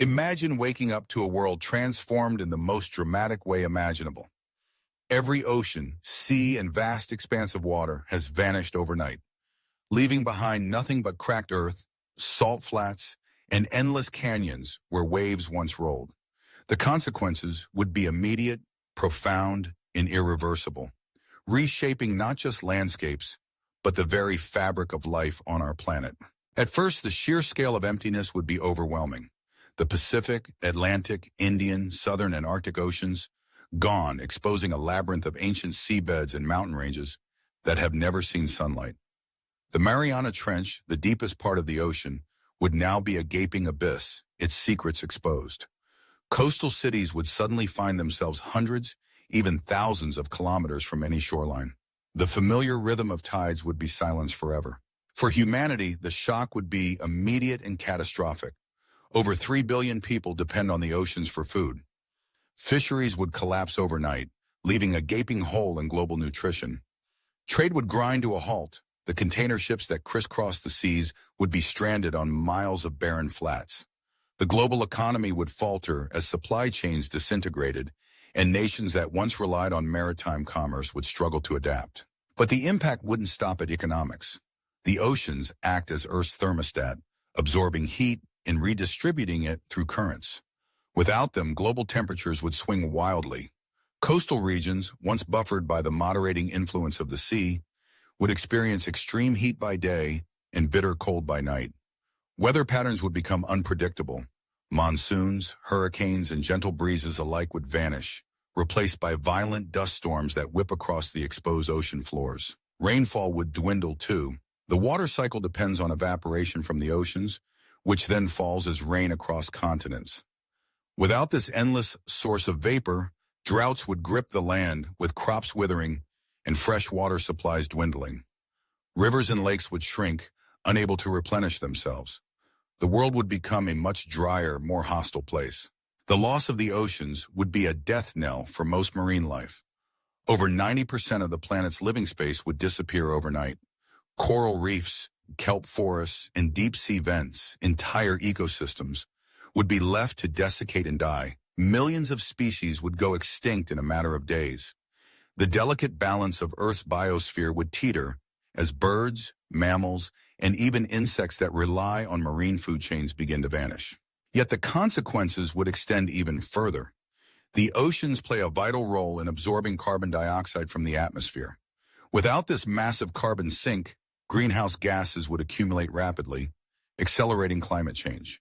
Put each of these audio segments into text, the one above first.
Imagine waking up to a world transformed in the most dramatic way imaginable. Every ocean, sea, and vast expanse of water has vanished overnight, leaving behind nothing but cracked earth, salt flats, and endless canyons where waves once rolled. The consequences would be immediate, profound, and irreversible, reshaping not just landscapes, but the very fabric of life on our planet. At first, the sheer scale of emptiness would be overwhelming. The Pacific, Atlantic, Indian, Southern, and Arctic oceans gone, exposing a labyrinth of ancient seabeds and mountain ranges that have never seen sunlight. The Mariana Trench, the deepest part of the ocean, would now be a gaping abyss, its secrets exposed. Coastal cities would suddenly find themselves hundreds, even thousands of kilometers from any shoreline. The familiar rhythm of tides would be silenced forever. For humanity, the shock would be immediate and catastrophic. Over 3 billion people depend on the oceans for food. Fisheries would collapse overnight, leaving a gaping hole in global nutrition. Trade would grind to a halt. The container ships that crisscross the seas would be stranded on miles of barren flats. The global economy would falter as supply chains disintegrated, and nations that once relied on maritime commerce would struggle to adapt. But the impact wouldn't stop at economics. The oceans act as Earth's thermostat, absorbing heat and redistributing it through currents. Without them, global temperatures would swing wildly. Coastal regions, once buffered by the moderating influence of the sea, would experience extreme heat by day and bitter cold by night. Weather patterns would become unpredictable. Monsoons, hurricanes, and gentle breezes alike would vanish, replaced by violent dust storms that whip across the exposed ocean floors. Rainfall would dwindle too. The water cycle depends on evaporation from the oceans, which then falls as rain across continents. Without this endless source of vapor, droughts would grip the land, with crops withering and fresh water supplies dwindling. Rivers and lakes would shrink, unable to replenish themselves. The world would become a much drier, more hostile place. The loss of the oceans would be a death knell for most marine life. Over 90% of the planet's living space would disappear overnight. Coral reefs, kelp forests, and deep-sea vents, entire ecosystems, would be left to desiccate and die. Millions of species would go extinct in a matter of days. The delicate balance of Earth's biosphere would teeter as birds, mammals, and even insects that rely on marine food chains begin to vanish. Yet the consequences would extend even further. The oceans play a vital role in absorbing carbon dioxide from the atmosphere. Without this massive carbon sink, greenhouse gases would accumulate rapidly, accelerating climate change.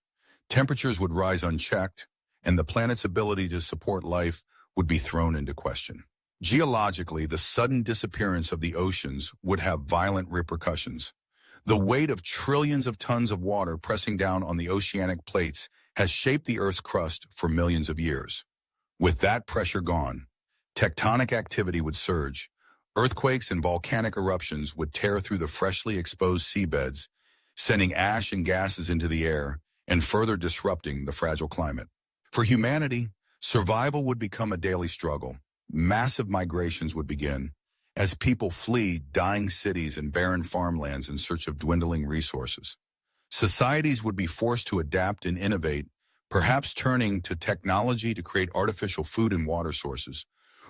Temperatures would rise unchecked, and the planet's ability to support life would be thrown into question. Geologically, the sudden disappearance of the oceans would have violent repercussions. The weight of trillions of tons of water pressing down on the oceanic plates has shaped the Earth's crust for millions of years. With that pressure gone, tectonic activity would surge. Earthquakes and volcanic eruptions would tear through the freshly exposed seabeds, sending ash and gases into the air and further disrupting the fragile climate. For humanity, survival would become a daily struggle. Massive migrations would begin as people flee dying cities and barren farmlands in search of dwindling resources. Societies would be forced to adapt and innovate, perhaps turning to technology to create artificial food and water sources,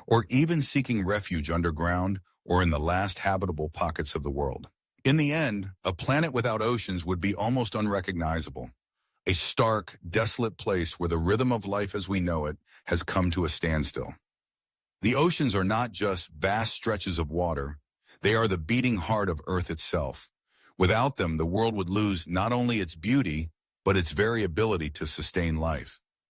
or even seeking refuge underground or in the last habitable pockets of the world. In the end, a planet without oceans would be almost unrecognizable, a stark, desolate place where the rhythm of life as we know it has come to a standstill. The oceans are not just vast stretches of water, they are the beating heart of Earth itself. Without them, the world would lose not only its beauty, but its very ability to sustain life.